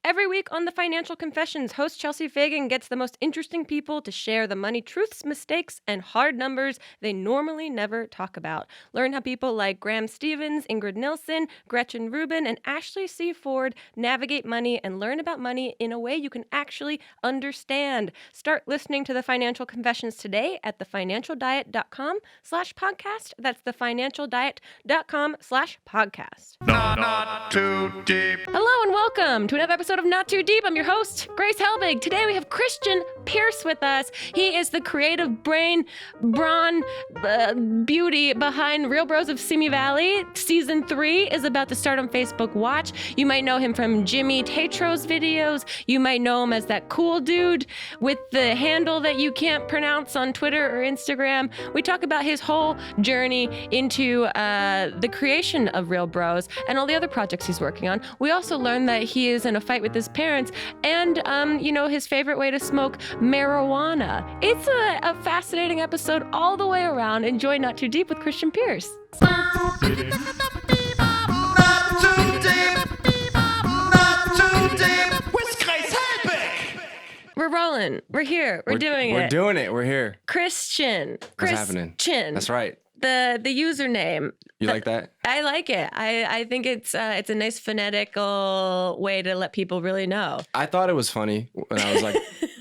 Every week on the Financial Confessions, host Chelsea Fagan gets the most interesting people to share the money truths, mistakes, and hard numbers they normally never talk about. Learn how people like Graham Stevens, Ingrid Nilsson, Gretchen Rubin, and Ashley C. Ford navigate money and learn about money in a way you can actually understand. Start listening to the Financial Confessions today at thefinancialdiet.com/podcast. That's thefinancialdiet.com/podcast. Not too deep. Hello and welcome to another episode of Not Too Deep. I'm your host, Grace Helbig. Today we have Christian Pierce with us. He is the creative brain, brawn, beauty behind Real Bros of Simi Valley. Season 3 is about to start on Facebook Watch. You might know him from Jimmy Tatro's videos. You might know him as that cool dude with the handle that you can't pronounce on Twitter or Instagram. We talk about his whole journey into the creation of Real Bros and all the other projects he's working on. We also learn that he is in a fight with his parents and, his favorite way to smoke marijuana. It's a fascinating episode all the way around. Enjoy Not Too Deep with Christian Pierce. Not too deep. Not too deep. With Grace Helbig. We're rolling. We're here. We're doing it. We're doing it. We're here. Christian. What's happening? That's right. The username. You like that? I like it. I think it's a nice phonetical way to let people really know. I thought it was funny when I was like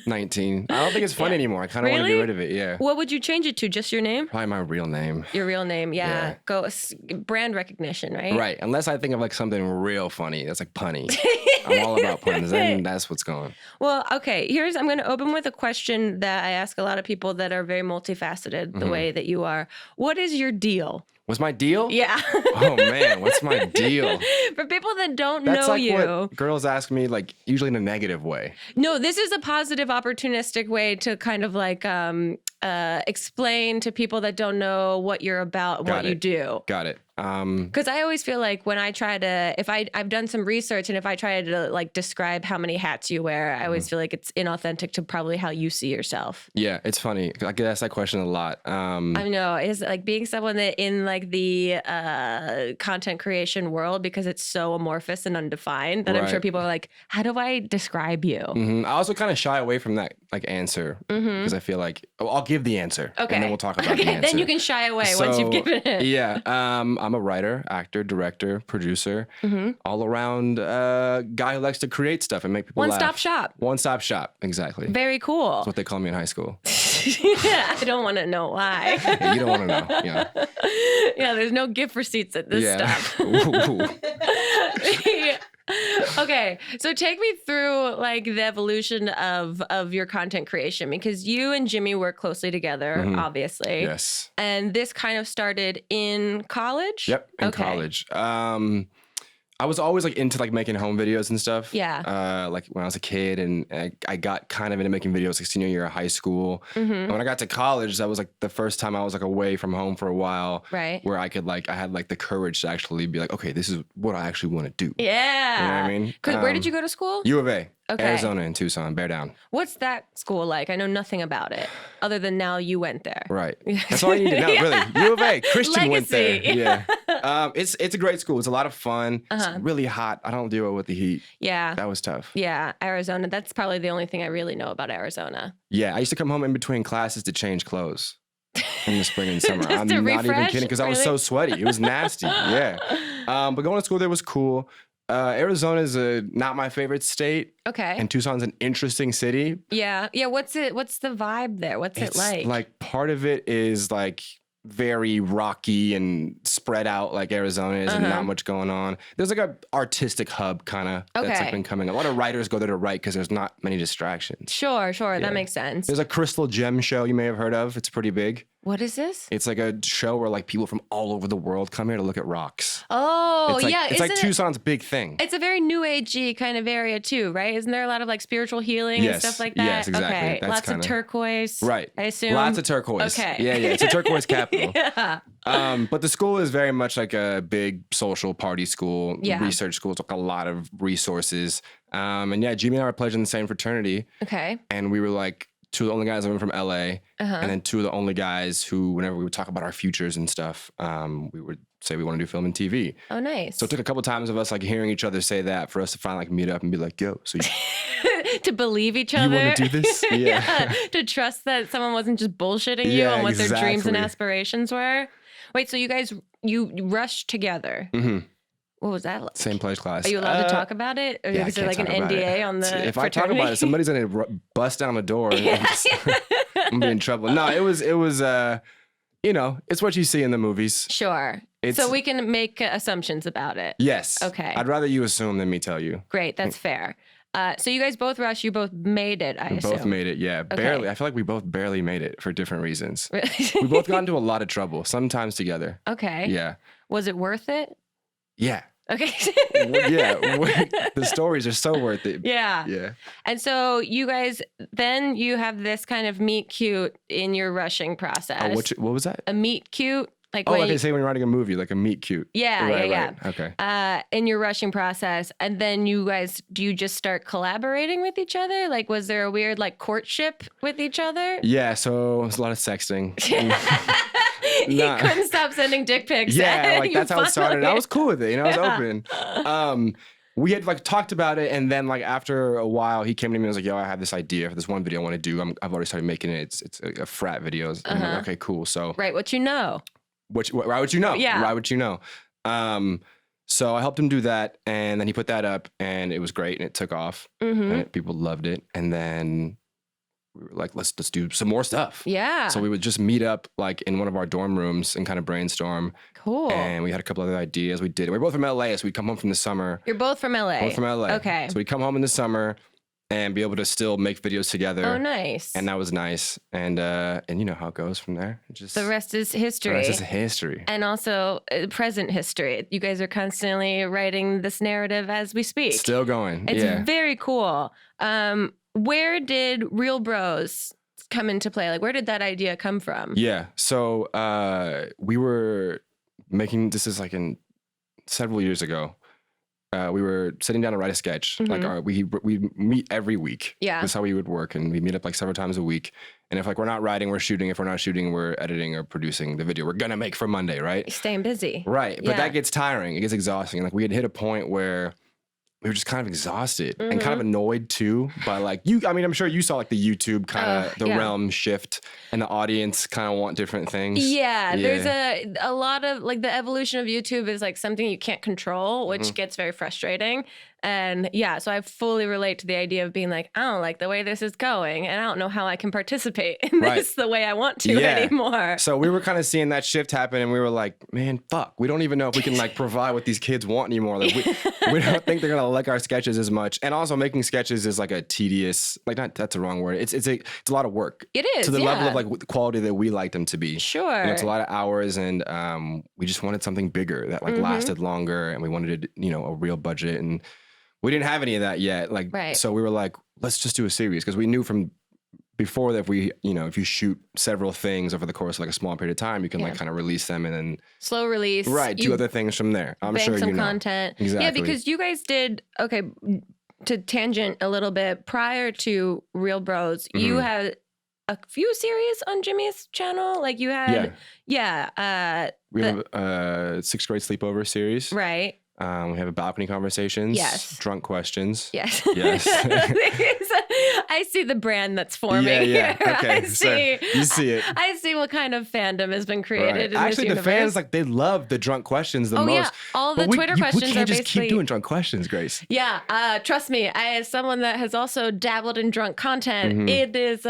19. I don't think it's funny anymore. I kind of want to get rid of it. Yeah. What would you change it to? Just your name? Probably my real name. Your real name, yeah. Go brand recognition, right? Right. Unless I think of like something real funny. That's like punny. I'm all about puns. Then that's what's going. Well, okay. I'm going to open with a question that I ask a lot of people that are very multifaceted, the way that you are. What is your deal? What's my deal? Yeah. Oh man, what's my deal? For people that don't That's know like you. what girls ask me, like usually in a negative way. No, this is a positive, opportunistic way to kind of like explain to people that don't know what you're about and what you do. Got it. Because I always feel like when I try to, if I've done some research and if I try to like describe how many hats you wear, I always feel like it's inauthentic to probably how you see yourself. Yeah, it's funny. I get asked that question a lot. I know. It's like being someone that in like the content creation world, because it's so amorphous and undefined that I'm sure people are like, how do I describe you? I also kind of shy away from that like answer because I feel like I'll give the answer and then we'll talk about the answer. Then you can shy away once you've given it. Yeah. I'm a writer, actor, director, producer, all around guy who likes to create stuff and make people laugh. One-stop shop. One-stop shop. Exactly. Very cool. That's what they call me in high school. Yeah, I don't want to know why. You don't want to know. Yeah. Yeah, there's no gift receipts at this stuff. Yeah. Okay, so take me through like the evolution of your content creation, because you and Jimmy work closely together, obviously. Yes. And this kind of started in college? Yep, in college. I was always like into like making home videos and stuff. Yeah. Like when I was a kid, and I got kind of into making videos like senior year of high school. And when I got to college, that was like the first time I was like away from home for a while. Right. Where I could like, I had like the courage to actually be like, okay, this is what I actually want to do. Yeah. You know what I mean? Where did you go to school? U of A. Okay. Arizona and Tucson, bear down. What's that school like? I know nothing about it, other than now you went there. Right. That's all you need to know, really. U of A. Christian went there. Legacy. Yeah. It's a great school. It's a lot of fun. It's really hot. I don't deal well with the heat. Yeah. That was tough. Yeah, Arizona. That's probably the only thing I really know about Arizona. Yeah, I used to come home in between classes to change clothes in the spring and summer. Just I'm to not even refresh? kidding, because I was so sweaty. It was nasty. Yeah. But going to school there was cool. Arizona is not my favorite state. Okay. And Tucson's an interesting city. Yeah. Yeah. What's the vibe there? What's it like? Like part of it is like very rocky and spread out like Arizona is, and not much going on. There's like a artistic hub kind of that's like been coming. A lot of writers go there to write because there's not many distractions. Sure. Yeah. That makes sense. There's a Crystal Gem show you may have heard of. It's pretty big. What is this? It's like a show where like people from all over the world come here to look at rocks. Oh, It's like, yeah. It's like Tucson's big thing. It's a very new agey kind of area too, right? Isn't there a lot of like spiritual healing and stuff like that? Yes, exactly. Okay. That's Lots of turquoise. Right. I assume. Lots of turquoise. Okay. Yeah. It's a turquoise capital. Yeah. But the school is very much like a big social party school, research school. It's like a lot of resources. And yeah, Jimmy and I were pledged in the same fraternity. Okay. And we were like two of the only guys that were from LA. And then two of the only guys who, whenever we would talk about our futures and stuff, we would say we want to do film and TV. Oh, nice. So it took a couple times of us like hearing each other say that for us to finally like meet up and be like, yo, so to believe each other. you want to do this? Yeah. To trust that someone wasn't just bullshitting you on what their dreams and aspirations were. Wait, so you guys, you rushed together. Mm-hmm. What was that like? Same pledge class. Are you allowed to talk about it? Or is there like an NDA on the If I talk about it, somebody's going to bust down the door and I'm going to be in trouble. No, it was, you know, it's what you see in the movies. Sure. So we can make assumptions about it. Yes. Okay. I'd rather you assume than me tell you. Great. That's fair. So you guys both rushed. You both made it, I assume. Both made it, yeah. Okay. Barely. I feel like we both barely made it for different reasons. Really? We both got into a lot of trouble, sometimes together. Okay. Yeah. Was it worth it? Yeah. Okay. Yeah. The stories are so worth it. Yeah. Yeah. And so you guys, then you have this kind of meet cute in your rushing process. Oh, what was that? A meet cute. Like like they say when you're writing a movie, like a meet cute. Yeah, Right. Okay. In your rushing process, and then you guys, do you just start collaborating with each other? Like, was there a weird like courtship with each other? Yeah, so it was a lot of sexting. He couldn't stop sending dick pics. Yeah, like that's how it started. I was cool with it, you know, I was Yeah. open. We had like talked about it, and then like after a while, he came to me and was like, "Yo, I have this idea for this one video I want to do. I've already started making it. It's a frat video." And I'm like, okay, cool. So Right, what you know. Why would you know? Yeah. Why would you know? So I helped him do that, and then he put that up, and it was great, and it took off, and people loved it. And then we were like, let's do some more stuff. Yeah. So we would just meet up like in one of our dorm rooms and kind of brainstorm. Cool. And we had a couple other ideas. We did. We're both from LA, so we'd come home from the summer. You're both from LA. Both from LA. Okay. So we'd come home in the summer and be able to still make videos together. Oh, nice. And that was nice. And you know how it goes from there. Just The rest is history. The rest is history. And also present history. You guys are constantly writing this narrative as we speak. Still going. It's very cool. Where did Real Bros come into play? Like, where did that idea come from? Yeah. So we were making, this is like in several years ago. We were sitting down to write a sketch. Like we meet every week. Yeah. That's how we would work. And we meet up like several times a week. And if like we're not writing, we're shooting. If we're not shooting, we're editing or producing the video we're going to make for Monday, right? Staying busy. Right. But that gets tiring. It gets exhausting. And like we had hit a point where we were just kind of exhausted and kind of annoyed too by like I'm sure you saw like the YouTube kind of realm shift and the audience kind of want different things. Yeah, there's a lot of like the evolution of YouTube is like something you can't control, which gets very frustrating. And yeah, so I fully relate to the idea of being like, I don't like the way this is going and I don't know how I can participate in this the way I want to anymore. So we were kind of seeing that shift happen and we were like, man, fuck, we don't even know if we can like provide what these kids want anymore. Like we don't think they're going to like our sketches as much. And also making sketches is like a tedious, like not, that's the wrong word. It's a lot of work. It is. To the level of like the quality that we like them to be. Sure. And it's a lot of hours and we just wanted something bigger that like lasted longer and we wanted, a real budget and we didn't have any of that yet. So we were like, let's just do a series because we knew from before that if we, if you shoot several things over the course of like a small period of time, you can like kind of release them and then slow release. Right. Do other things from there. I'm sure some content. Exactly. Yeah, because you guys did, to tangent a little bit, prior to Real Bros, you had a few series on Jimmy's channel. Like you had, we have a 6th grade sleepover series. Right. We have a balcony conversations. Yes. Drunk questions. Yes. Yes. I see the brand that's forming. Yeah. Okay. I see. So you see it. I see what kind of fandom has been created in Actually, this the fans they love the drunk questions the most. Yeah. All the Twitter questions we can't are just basically keep doing drunk questions, Grace. Yeah. Trust me, as someone that has also dabbled in drunk content, it is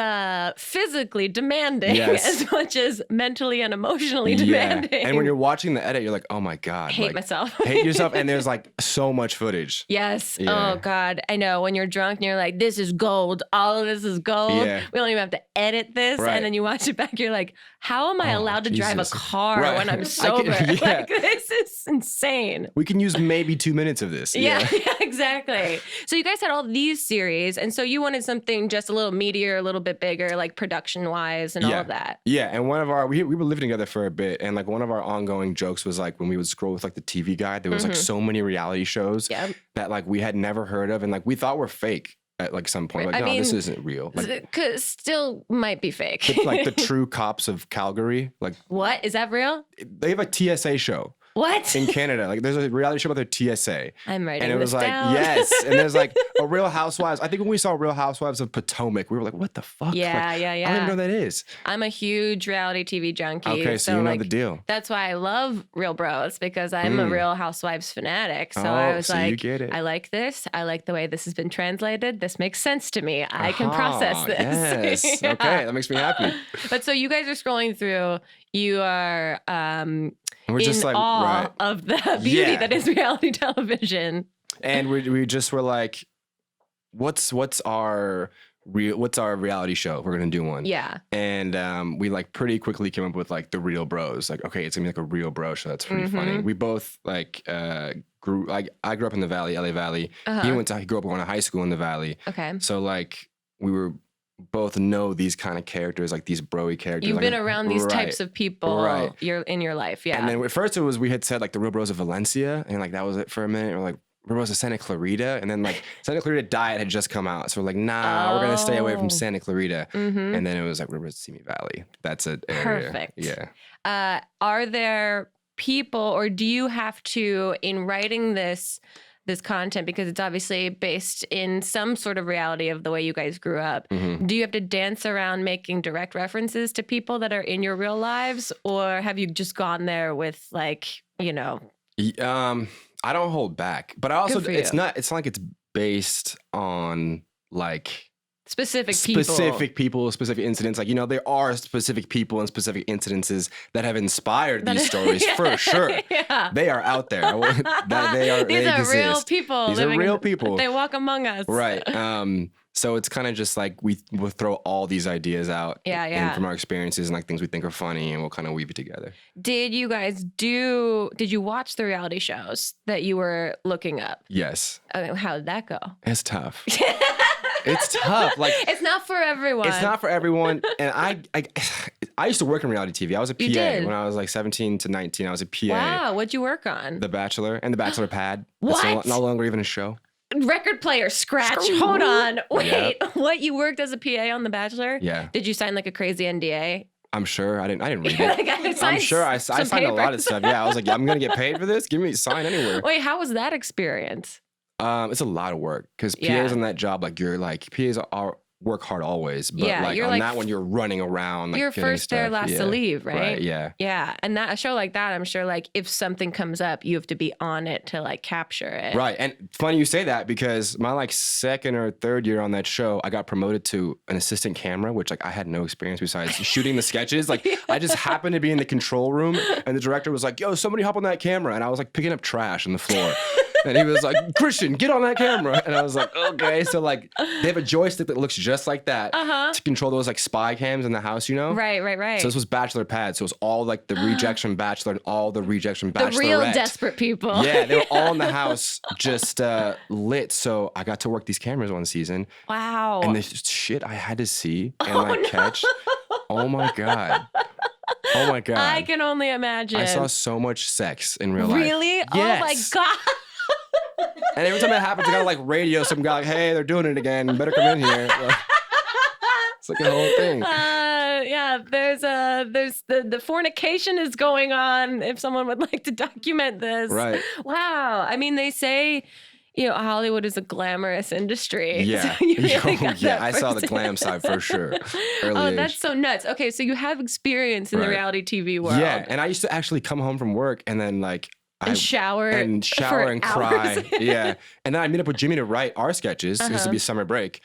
physically demanding as much as mentally and emotionally demanding. And when you're watching the edit, you're like, oh my God. Hate myself. Hate yourself. And there's like so much footage. Yes. Yeah. Oh God. I know when you're drunk and you're like, this is gold. All of this is gold. Yeah. We don't even have to edit this. Right. And then you watch it back. You're like, how am I allowed to drive a car when I'm sober? Like this is insane. We can use maybe 2 minutes of this. Yeah, exactly. So you guys had all these series. And so you wanted something just a little meatier, a little bit bigger, like production wise and all of that. Yeah. And one of our, we were living together for a bit. And like one of our ongoing jokes was like when we would scroll with like the TV guide, there was like so many reality shows that like we had never heard of. And like we thought were fake at like some point. Like, this isn't real. Like, cause still might be fake. Like the True Cops of Calgary. Like what? Is that real? they have a TSA show. What? in Canada. Like there's a reality show about the TSA. I'm writing And it was this like, down. yes. And there's like a Real Housewives. I think when we saw Real Housewives of Potomac, we were like, what the fuck? Yeah, Like, yeah. I don't even know what that is. I'm a huge reality TV junkie. Okay, so you know like, the deal. That's why I love Real Bros, because I'm a Real Housewives fanatic. So I was so like, you get it. I like this. I like the way this has been translated. This makes sense to me. I can process this. Yes. Yeah. Okay, that makes me happy. But so you guys are scrolling through. You are We're in just like, awe right. of the beauty Yeah. that is reality television. And we just were like, what's our reality show? We're gonna do one. Yeah. And we like pretty quickly came up with like the Real Bros. Like, okay, it's gonna be like a real bro show. That's pretty funny. We both like grew. Like I grew up in the Valley, LA Valley. He grew up going to high school in the Valley. Okay. So like we were both know these kind of characters, like these bro-y characters. You've like, been around these right, types of people right. you're in your life. Yeah. And then at first we had said like the Real Bros of Valencia, and like that was it for a minute. We're like Real Bros of Santa Clarita, and then like Santa Clarita Diet had just come out, so we're like, nah, we're gonna stay away from Santa Clarita. And then it was like Real Bros of Simi Valley. That's it. Perfect. Yeah. Are there people, or do you have to, in writing this content, because it's obviously based in some sort of reality of the way you guys grew up, do you have to dance around making direct references to people that are in your real lives, or have you just gone there with like, you know? I don't hold back, but I also Good for it's you. not like it's based on like Specific people, specific incidents. Like, you know, there are specific people and specific incidences that have inspired these stories for sure. Yeah. They are out there. These are real exist. people. These are living real in- people. They walk among us. Right. So it's kind of just like we'll throw all these ideas out Yeah. from our experiences and like things we think are funny, and we'll kind of weave it together. Did you watch the reality shows that you were looking up? Yes. How did that go? It's tough. It's tough. Like, It's not for everyone. it's not for everyone. And I used to work in reality TV. I was a PA did? when I was like 17 to 19. I was a PA. Wow, what'd you work on? The Bachelor and The Bachelor Pad. What? It's no longer even a show. Record player, scratch. Hold on. Wait, what? You worked as a PA on The Bachelor? Yeah. Did you sign like a crazy NDA? I'm sure. I didn't read Like, it. I I'm signed sure I some signed a lot of papers. stuff. Yeah. I was like, I'm going to get paid for this. Give me a sign anywhere. Wait, how was that experience? It's a lot of work because PAs Yeah. on that job, like you're like PAs are work hard always, but Yeah, like you're on like that one you're running around. Like, You're getting first there, stuff. last Yeah. to leave, right? Yeah. Yeah, and that a show like that, I'm sure, like if something comes up, you have to be on it to like capture it. Right. And funny you say that because my like second or third year on that show, I got promoted to an assistant camera, which like I had no experience besides shooting the sketches. Like I just happened to be in the control room and the director was like, yo, somebody hop on that camera. And I was like picking up trash on the floor. And he was like, Christian, get on that camera. And I was like, okay. So like they have a joystick that looks just like that to control those like spy cams in the house, you know? Right. So this was Bachelor Pad. So it was all like the rejection Bachelor and all the rejection Bachelorette. The real desperate people. Yeah, they were all in the house just lit. So I got to work these cameras one season. Wow. And the shit I had to see and like catch. Oh my God. Oh my God. I can only imagine. I saw so much sex in real life. Really? Yes. Oh my God. And every time it happens, I gotta like radio some guy like, hey, they're doing it again. Better come in here. Like, it's like a whole thing. Yeah, there's the fornication is going on. If someone would like to document this, Right. Wow. I mean, they say, you know, Hollywood is a glamorous industry. Yeah. So you really got that I saw the glam firsthand. side for sure. Early Oh, age. that's so nuts. Okay, so you have experience in the Right. reality TV world. Yeah. And I used to actually come home from work and then like And shower for and cry. hours. Yeah. And then I meet up with Jimmy to write our sketches. It used to Uh-huh. be summer break.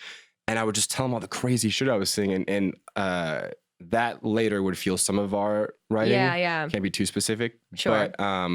And I would just tell him all the crazy shit I was seeing. And that later would fuel some of our writing. Yeah. Can't be too specific. Sure. But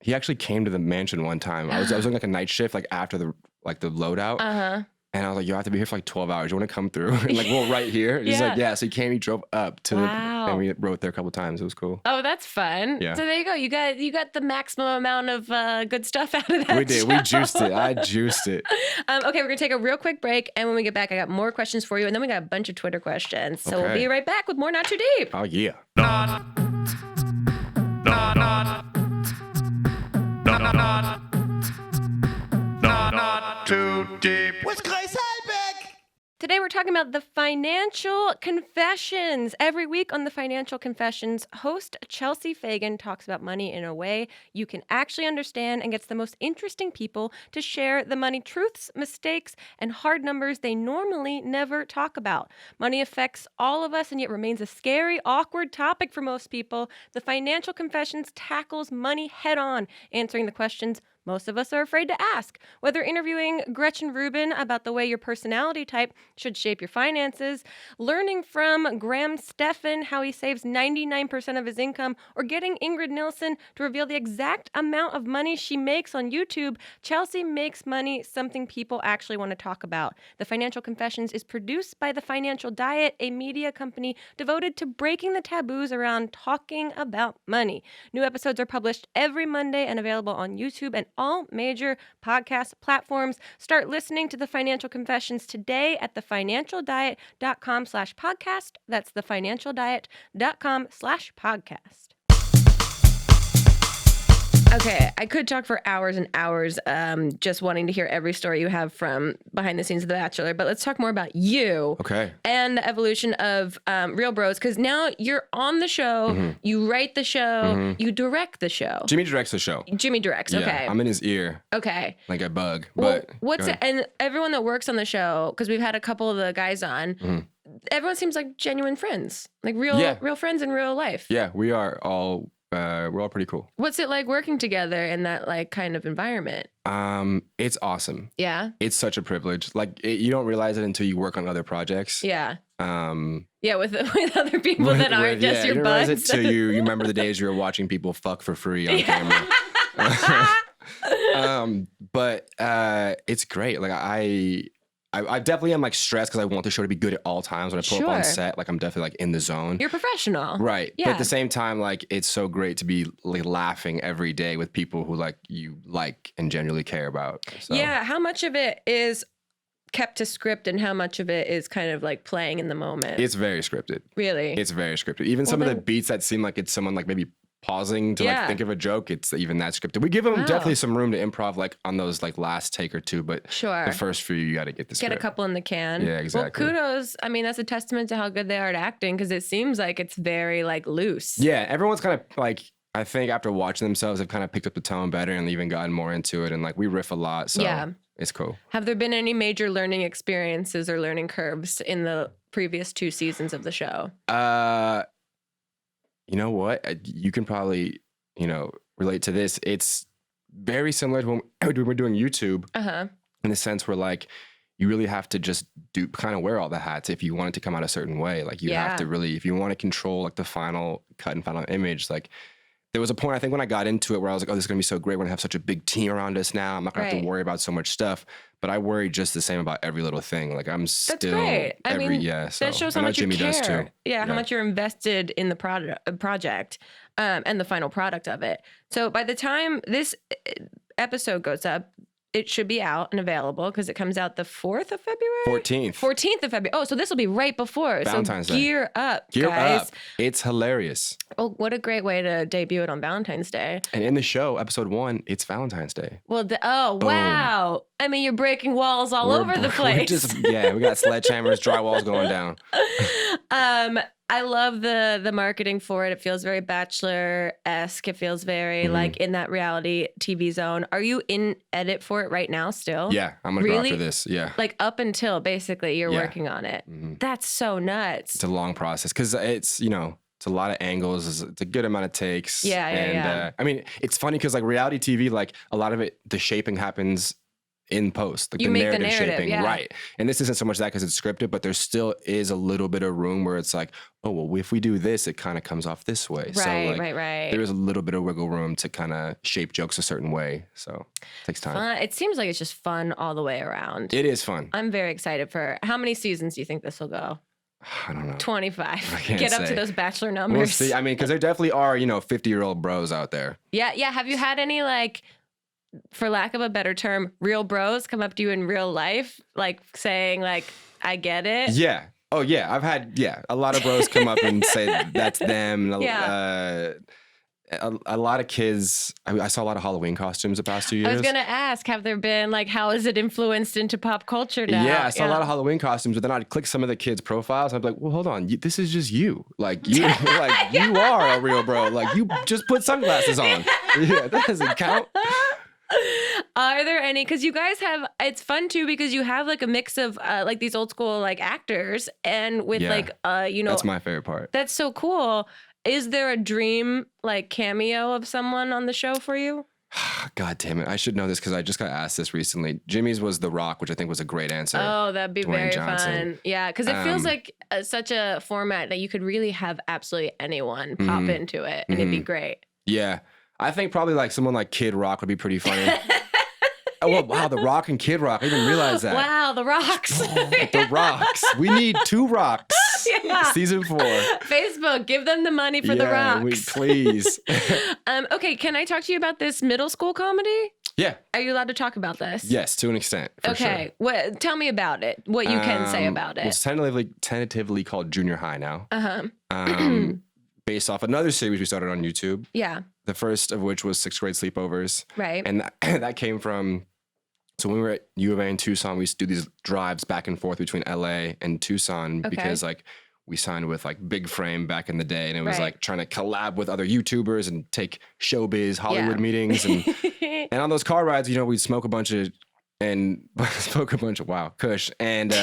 he actually came to the mansion one time. I was doing like a night shift, like after the loadout. Uh-huh. And I was like, you have to be here for like 12 hours. You want to come through? And like, we'll right here. He's Yeah. like, yeah. So he came, he drove up to Wow. and we wrote there a couple times. It was cool. Oh, that's fun. Yeah. So there you go. You got the maximum amount of good stuff out of that. We did. We show. juiced it. I juiced it. Okay, we're gonna take a real quick break, and when we get back, I got more questions for you, and then we got a bunch of Twitter questions. So we'll Okay. be right back with more Not Too Deep. Oh, yeah. Not too deep. With Grace Helbig! Today we're talking about the Financial Confessions. Every week on the Financial Confessions, host Chelsea Fagan talks about money in a way you can actually understand and gets the most interesting people to share the money truths, mistakes, and hard numbers they normally never talk about. Money affects all of us and yet remains a scary, awkward topic for most people. The Financial Confessions tackles money head on, answering the questions most of us are afraid to ask. Whether interviewing Gretchen Rubin about the way your personality type should shape your finances, learning from Graham Stephan how he saves 99% of his income, or getting Ingrid Nilsson to reveal the exact amount of money she makes on YouTube, Chelsea makes money something people actually want to talk about. The Financial Confessions is produced by The Financial Diet, a media company devoted to breaking the taboos around talking about money. New episodes are published every Monday and available on YouTube and all major podcast platforms. Start listening to The Financial Confessions today at thefinancialdiet.com/podcast. That's thefinancialdiet.com/podcast. Okay, I could talk for hours and hours just wanting to hear every story you have from behind the scenes of The Bachelor, but let's talk more about you. Okay. And the evolution of Real Bros, because now you're on the show, you write the show, you direct the show. Jimmy directs the show. Jimmy directs, Yeah, okay. I'm in his ear Okay. like a bug. Well, But what's go it, ahead. and everyone that works on the show, because we've had a couple of the guys on, everyone seems like genuine friends, like real friends in real life. Yeah, we are all we're all pretty cool. What's it like working together in that like kind of environment? It's awesome. Yeah. It's such a privilege. Like you don't realize it until you work on other projects. Yeah. Um, Yeah, with other people that aren't just you your don't realize buds. it till you remember the days you were watching people fuck for free on camera. But it's great. Like I definitely am like stressed because I want the show to be good at all times. When I pull up on Sure. set, like I'm definitely like in the zone. You're professional. Right. Yeah. But at the same time, like it's so great to be like laughing every day with people who like you like and genuinely care about. So. Yeah. How much of it is kept to script and how much of it is kind of like playing in the moment? It's very scripted. Really? It's very scripted. Even some of the beats that seem like it's someone like maybe pausing to like think of a joke, it's even that scripted. We give them definitely some room to improv like on those like last take or two, but Sure. the first few you got to get the script. Get a couple in the can. Yeah, exactly. Well, kudos. I mean, that's a testament to how good they are at acting because it seems like it's very like loose. Yeah, everyone's kind of like, I think after watching themselves, they've kind of picked up the tone better and even gotten more into it. And like we riff a lot, so it's cool. Have there been any major learning experiences or learning curves in the previous 2 seasons of the show? You know what? You can probably, relate to this. It's very similar to when we're doing YouTube in the sense where like you really have to just kind of wear all the hats if you want it to come out a certain way. Like you have to really, if you want to control like the final cut and final image, like there was a point I think when I got into it where I was like, oh, this is going to be so great. We're going to have such a big team around us now. I'm not going to have to worry about so much stuff. But I worry just the same about every little thing. Like I'm still great. I mean, so that shows how I know much Jimmy you care. does too. Yeah, how much you're invested in the project and the final product of it. So by the time this episode goes up, it should be out and available because it comes out the 4th of February? 14th of February. Oh, so this will be right before. Valentine's so gear up, Gear guys. up. It's hilarious. Oh, what a great way to debut it on Valentine's Day. And in the show, episode 1, it's Valentine's Day. Well, wow. I mean, you're breaking walls all over the place. We got sledgehammers, drywalls going down. I love the marketing for it. It feels very Bachelor-esque. It feels very like in that reality TV zone. Are you in edit for it right now still? Yeah, I'm going to go after this. Yeah. Like up until basically you're working on it. That's so nuts. It's a long process because it's, it's a lot of angles. It's a good amount of takes. Yeah. I mean, it's funny because like reality TV, like a lot of it, the shaping happens in post, like you the make narrative, the narrative shaping, right? And this isn't so much that because it's scripted, but there still is a little bit of room where it's like, oh well, if we do this, it kind of comes off this way. Right. There is a little bit of wiggle room to kind of shape jokes a certain way. So it takes time. It seems like it's just fun all the way around. It is fun. I'm very excited for how many seasons do you think this will go? I don't know. 25. Can't Get up say. to those Bachelor numbers. We'll see. I mean, because there definitely are 50-year-old bros out there. Yeah. Have you had any like, for lack of a better term, real bros come up to you in real life, like saying like, I get it? Yeah. Oh yeah. I've had a lot of bros come up and say that's them. a lot of kids. I saw a lot of Halloween costumes the past 2 years. I was gonna ask, have there been like, how is it influenced into pop culture now? Yeah, I saw a lot of Halloween costumes, but then I'd click some of the kids' profiles. And I'd be like, well, hold on, this is just you. Like you, like you are a real bro. Like you just put sunglasses on. Yeah, that doesn't count. Are there any, because you guys have, it's fun too because you have like a mix of like these old school like actors and with like that's my favorite part. That's so cool. Is there a dream like cameo of someone on the show for you? God damn it. I should know this because I just got asked this recently. Jimmy's was The Rock, which I think was a great answer. Oh, that'd be Dwayne very Johnson. fun. Yeah, because it feels like such a format that you could really have absolutely anyone pop into it and it'd be great. Yeah. I think probably like someone like Kid Rock would be pretty funny. Oh, well, wow, The Rock and Kid Rock. I didn't realize that. Wow, The Rocks. The Rocks. We need 2 Rocks. Yeah. Season 4. Facebook, give them the money for The Rocks. Please. Okay, can I talk to you about this middle school comedy? Yeah. Are you allowed to talk about this? Yes, to an extent. For okay. Sure. Tell me about it. What you can say about it. It's tentatively called Junior High now. Uh-huh. Based off another series we started on YouTube. Yeah. The first of which was 6th grade sleepovers. Right. And that came from, so when we were at U of A in Tucson, we used to do these drives back and forth between LA and Tucson because like we signed with like Big Frame back in the day, and it was like trying to collab with other YouTubers and take showbiz Hollywood meetings, and on those car rides, you know, we'd smoke a bunch of kush, and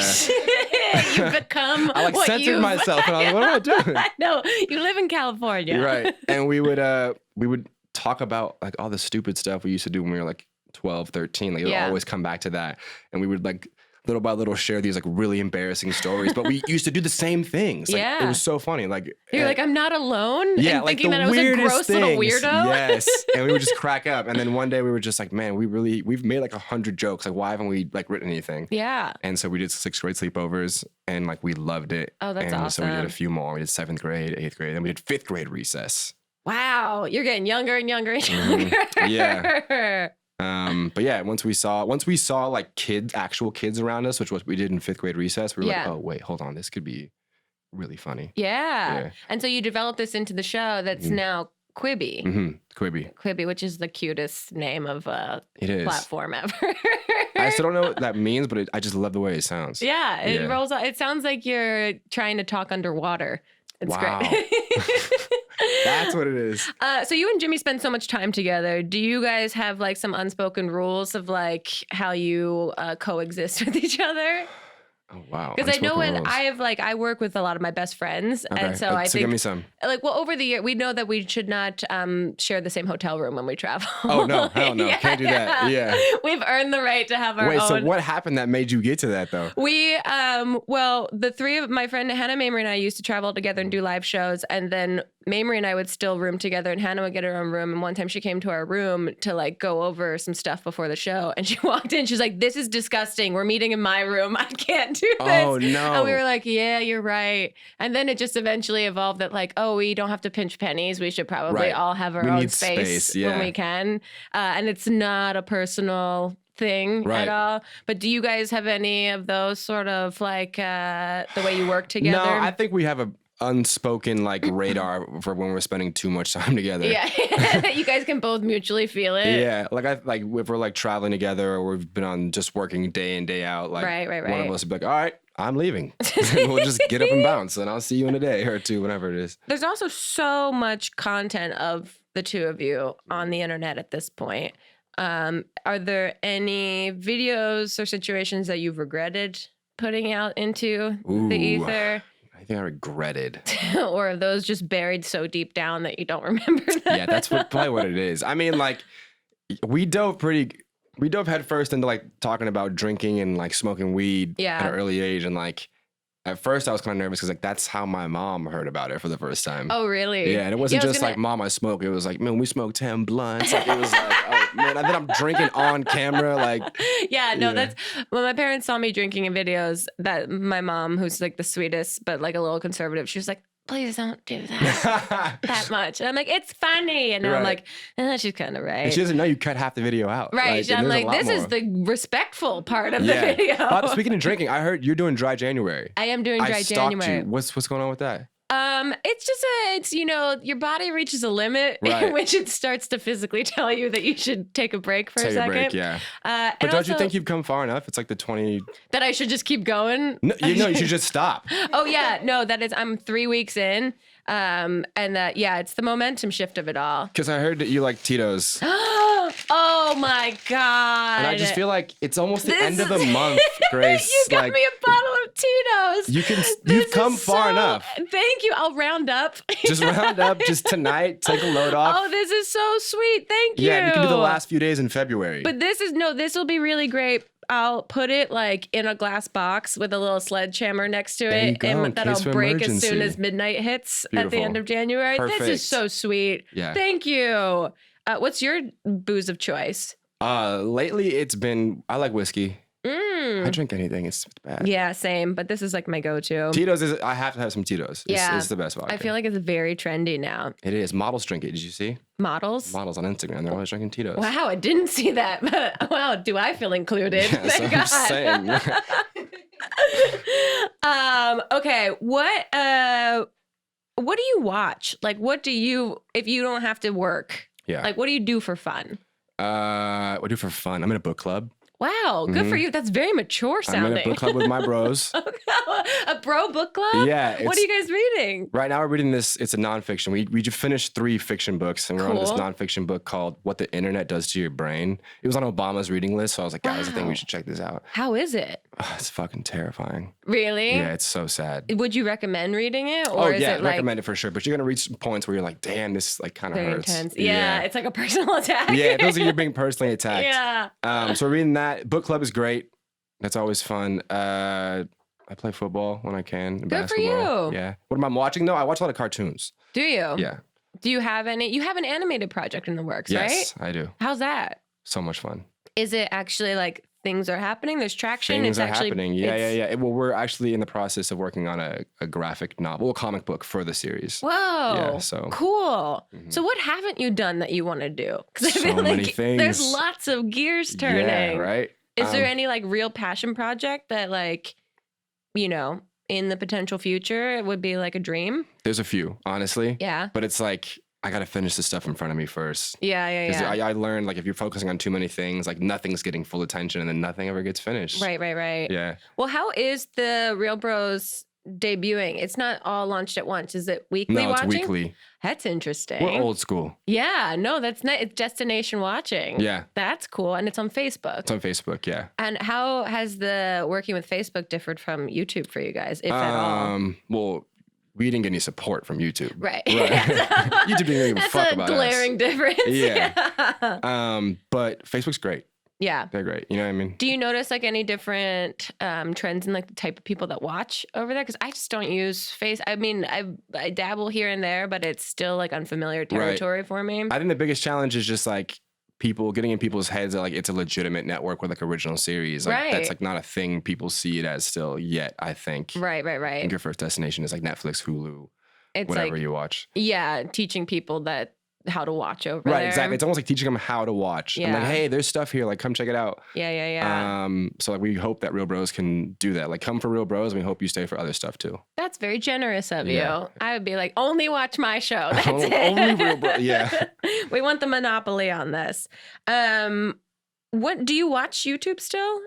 you become I like what censored you've- myself, and I was like, what am I doing? No, you live in California. You're right. And we would talk about like all the stupid stuff we used to do when we were like 12, 13. Like it would always come back to that. And we would like little by little share these like really embarrassing stories. But we used to do the same things. Like, it was so funny. Like you're like, I'm not alone. Yeah, and like thinking the that I was a weirdest gross little things. weirdo. Yes. And we would just crack up. And then one day we were just like, man, we've made like 100 jokes. Like, why haven't we like written anything? Yeah. And so we did 6th grade sleepovers, and like we loved it. Oh, that's and awesome. So we did a few more. We did 7th grade, 8th grade, then we did 5th grade recess. Wow, you're getting younger and younger and younger. Yeah. But yeah, once we saw like actual kids around us, which was what we did in 5th grade recess, we were like, oh wait, hold on, this could be really funny. Yeah. And so you developed this into the show that's now Quibi. Quibi, which is the cutest name of a platform ever. I still don't know what that means, but I just love the way it sounds. Yeah, it rolls out. It sounds like you're trying to talk underwater. It's great. That's what it is. So you and Jimmy spend so much time together. Do you guys have like some unspoken rules of like how you coexist with each other? Oh, wow. Because I know when I work with a lot of my best friends. Okay. And so I think, give me some. Like, well, over the year, we know that we should not share the same hotel room when we travel. Oh, no. Hell no. Can't do that. Yeah. We've earned the right to have our own. Wait, so what happened that made you get to that, though? We, well, the three of my friend Hannah, Mamrie, and I used to travel together and do live shows. And then Mamrie and I would still room together, and Hannah would get her own room. And one time she came to our room to like go over some stuff before the show. And she walked in. She's like, this is disgusting. We're meeting in my room. I can't do this. Oh, no. And we were like, yeah, you're right. And then it just eventually evolved that like, oh, we don't have to pinch pennies. We should probably all have our own space when we can. And it's not a personal thing at all. But do you guys have any of those sort of like the way you work together? No, I think we have a unspoken like radar for when we're spending too much time together. Yeah. You guys can both mutually feel it. Yeah. Like if we're like traveling together or we've been on just working day in, day out, like one of us would be like, all right, I'm leaving. We'll just get up and bounce, and I'll see you in a day or two, whatever it is. There's also so much content of the two of you on the internet at this point. Are there any videos or situations that you've regretted putting out into the ether? I think I regretted. Or are those just buried so deep down that you don't remember them? Yeah, that's probably what it is. I mean, like, we dove headfirst into like talking about drinking and like smoking weed at an early age, and like at first I was kind of nervous because like that's how my mom heard about it for the first time. Oh, really? Yeah, and it wasn't just like, Mom, I smoke. It was like, man, we smoked 10 blunts. Like, it was like, oh man, and then I'm drinking on camera. Like, that's when my parents saw me drinking in videos. That my mom, who's like the sweetest but like a little conservative, she was like, please don't do that much. And I'm like, it's funny. And now I'm like, she's kind of right. And she doesn't know you cut half the video out. Right. Like, I'm like, this is the respectful part of the video. Speaking of drinking, I heard you're doing Dry January. I am doing Dry January. You. What's going on with that? It's just it's your body reaches a limit Right. in which it starts to physically tell you that you should take a break for a Take a second. break, yeah. And But don't also, you think you've come far enough? It's like the 20. that I should just keep going? No, you should just stop. Oh yeah, no, that is. I'm 3 weeks in, and it's the momentum shift of it all. Because I heard that you like Tito's. Oh my god! And I just feel like it's almost the This end of the is- month, Grace. You got like, me a bottle of Tito's. You've come far enough. Thank you. I'll round up. Just round up, just tonight, take a load off. Oh, this is so sweet. Thank you. Yeah, you can do the last few days in February. But this will be really great. I'll put it like in a glass box with a little sledgehammer next to There you it, go, in and that case I'll of break as soon emergency. as midnight hits at the Beautiful. end of January. This Perfect. is so sweet. Yeah. Thank you. What's your booze of choice? Lately it's been, I like whiskey. I drink anything. It's bad. Yeah, same. But this is like my go-to. Tito's I have to have some Tito's. It's the best vodka. I feel like it's very trendy now. It is. Models drink it. Did you see? Models? Models on Instagram. They're always drinking Tito's. Wow, I didn't see that. But wow, do I feel included? Yeah, so Thank I'm saying. God. Okay, what do you watch? Like, what do you, if you don't have to work? Yeah. Like, what do you do for fun? What do I do for fun? I'm in a book club. Wow, good for you. That's very mature I'm in a sounding. book club with my bros. A bro book club? Yeah. What are you guys reading? Right now we're reading this. It's a nonfiction. We just finished 3 fiction books, and we're on this Cool. nonfiction book called "What the Internet Does to Your Brain." It was on Obama's reading list, so I was like, guys, I think Wow. we should check this out. How is it? It's fucking terrifying. Really? Yeah, it's so sad. Would you recommend reading it? Or is yeah, it like recommend it for sure. But you're gonna reach some points where you're like, damn, this like kind of very hurts. intense? Yeah, it's like a personal attack. Yeah, it feels like you're being personally attacked. Yeah. So we're reading that. Book club is great. That's always fun. I play football when I can. Good for basketball. you. Yeah. What am I watching though? I watch a lot of cartoons. Do you? Yeah. Do you have any? You have an animated project in the works, Yes, right? I do. How's that? So much fun. Is it actually like things are happening? There's traction. Things it's are actually happening. Yeah. Well, we're actually in the process of working on a graphic novel, a comic book for the series. Whoa. Yeah, so- cool. So what haven't you done that you want to do? Because I So feel many like things. there's lots of gears turning. Yeah, right? Is there any like real passion project that like, in the potential future it would be like a dream? There's a few, honestly. Yeah. But it's like, I got to finish the stuff in front of me first. Yeah. Because I learned, like, if you're focusing on too many things, like, nothing's getting full attention and then nothing ever gets finished. Right. Yeah. Well, how is the Real Bros debuting? It's not all launched at once. Is it weekly No, watching? it's weekly. That's interesting. We're old school. Yeah, no, that's not. It's destination watching. Yeah. That's cool. And it's on Facebook. It's on Facebook, yeah. And how has the working with Facebook differed from YouTube for you guys, if at all? Well, we didn't get any support from YouTube. Right. YouTube didn't give a That's fuck a about glaring difference. Yeah. Yeah. But Facebook's great. Yeah. They're great. You know what I mean? Do you notice like any different trends in like the type of people that watch over there? Because I just don't use Face. I mean, I dabble here and there, but it's still like unfamiliar territory for me. I think the biggest challenge is just like people getting in people's heads that like it's a legitimate network with like original series. Like Right. that's like not a thing people see it as still yet, I think. Right. I think your first destination is like Netflix, Hulu, It's whatever like, you watch. yeah, teaching people that how to watch over there. Right, exactly. It's almost like teaching them how to watch. I'm like, Yeah. hey, there's stuff here. Like, come check it out. Yeah. So like we hope that Real Bros can do that. Like, come for Real Bros, and we hope you stay for other stuff too. That's very generous of Yeah. you. I would be like, only watch my show. That's it. Only Real Bros. Yeah. We want the monopoly on this. What do you watch YouTube still?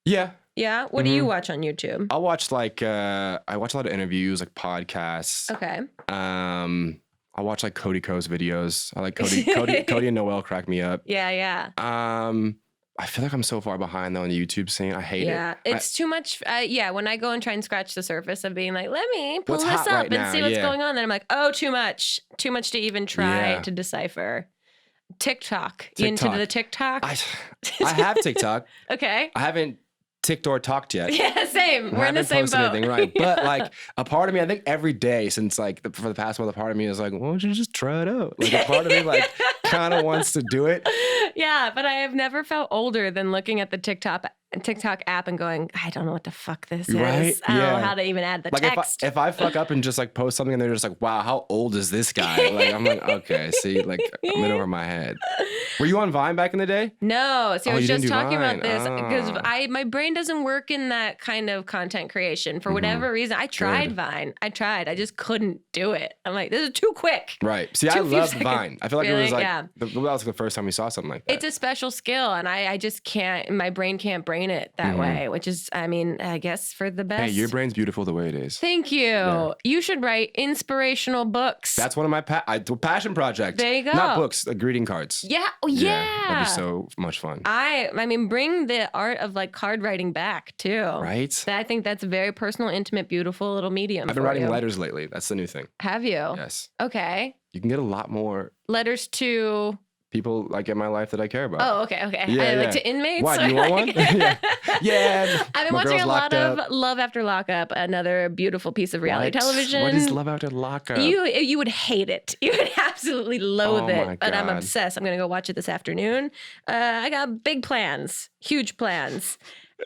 Yeah. Yeah. What do you watch on YouTube? I'll watch like I watch a lot of interviews, like podcasts. Okay. I watch like Cody Ko's videos. I like Cody and Noel crack me up. Yeah. I feel like I'm so far behind though in the YouTube scene. I hate Yeah. it. It's too much. When I go and try and scratch the surface of being like, let me pull What's this hot up right and now? see what's Yeah. going on. Then I'm like, oh, too much. Too much to even try Yeah. to decipher. TikTok. You into TikTok. the TikTok? I have TikTok. Okay. I haven't ticked or talked yet. Yeah, same. We're in the I haven't same posted boat. anything, right? But like a part of me, I think every day since like for the past month, a part of me is like, why don't you just try it out? Like a part of me like kind of wants to do it. Yeah, but I have never felt older than looking at the TikTok app and going, I don't know what the fuck this Right? is. I don't know Yeah. how to even add the Like text. if I fuck up and just like post something and they're just like, wow, how old is this guy? Like I'm like, okay, see, like I'm in over my head. Were you on Vine back in the day? No, see, I Oh, was you didn't just do talking about Vine. this because Oh. my brain doesn't work in that kind of content creation for whatever reason. I tried Good. Vine. I just couldn't do it. I'm like, this is too quick. Right. See, I Too few love seconds. Vine. I feel like it Really? was like Yeah. that was the first time we saw something like that. It's a special skill, and I just can't. My brain can't brain it that way, which is, I mean, I guess for the best. Hey, your brain's beautiful the way it is. Thank you. Yeah. You should write inspirational books. That's one of my passion projects. There you go. Not books, greeting cards. yeah. Oh, yeah. That'd be so much fun. I mean, bring the art of like card writing back too. Right? I think that's a very personal, intimate, beautiful little medium. I've been for writing you. letters lately. That's the new thing. Have you? Yes. Okay. You can get a lot more Letters to. people like in my life that I care about. Oh, okay. Yeah, Like yeah. to inmates. Why? Do you want one? yeah. Yeah. I've been My watching girl's a lot locked of up. Love After Lockup, another beautiful piece of reality What? television. What is Love After Lockup? You would hate it. You would absolutely loathe Oh my it. But I'm God. obsessed. I'm gonna go watch it this afternoon. I got big plans, huge plans.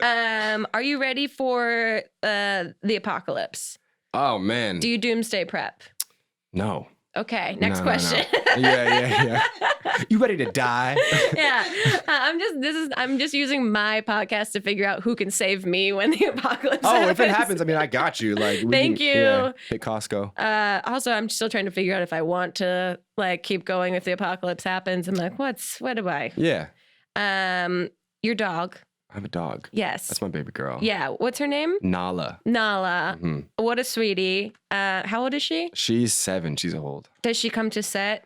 Are you ready for the apocalypse? Oh man. Do you doomsday prep? No. Okay, next No, question. No. Yeah. You ready to die? Yeah, I'm just using my podcast to figure out who can save me when the apocalypse Oh, happens. if it happens, I mean, I got you. Like, Thank you. Yeah, hit Costco. Also, I'm still trying to figure out if I want to like keep going if the apocalypse happens. I'm like, what do I? Yeah, Your dog. I have a dog. Yes. That's my baby girl. Yeah. What's her name? Nala. Nala. Mhm. What a sweetie. How old is she? She's 7. She's old. Does she come to set?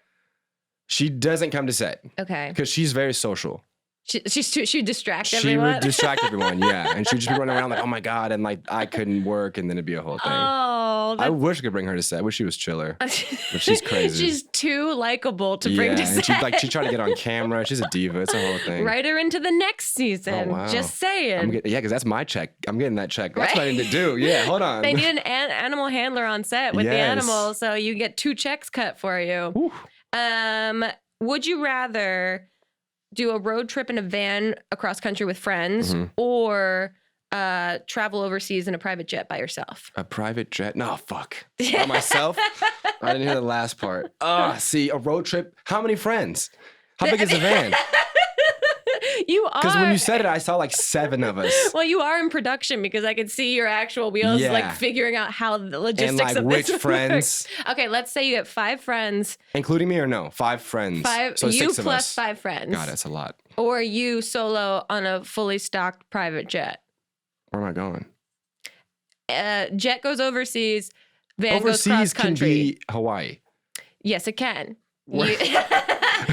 She doesn't come to set Okay. because she's very social. She distract She everyone. would distract everyone, yeah. And she'd just be running around like, oh my God. And like, I couldn't work. And then it'd be a whole thing. Oh, I wish I could bring her to set. I wish she was chiller. But she's crazy. She's too likable to bring to and set. she tried to get on camera. She's a diva. It's a whole thing. Write her into the next season. Oh, wow. Just saying. Yeah, because that's my check. I'm getting that check. That's what I Right? need to do. Yeah, hold on. They need an animal handler on set with the Yes. animals, so you get 2 checks cut for you. Whew. Would you rather do a road trip in a van across country with friends Mhm. or travel overseas in a private jet by yourself? A private jet? No, fuck. By myself? I didn't hear the last part. See, a road trip. How many friends? How big is the van? You are. Because when you said it, I saw like 7 of us. Well, you are in production because I could see your actual wheels, Yeah. like figuring out how the logistics And like of which this would friends? work. Okay, let's say you get 5 friends, Including me or no? 5 friends. 5 So you 6 of plus us. 5 friends, God, that's a lot. or you solo on a fully stocked private jet. Where am I going? Jet goes overseas, van goes Overseas cross can country. be Hawaii. Yes, it can. Where-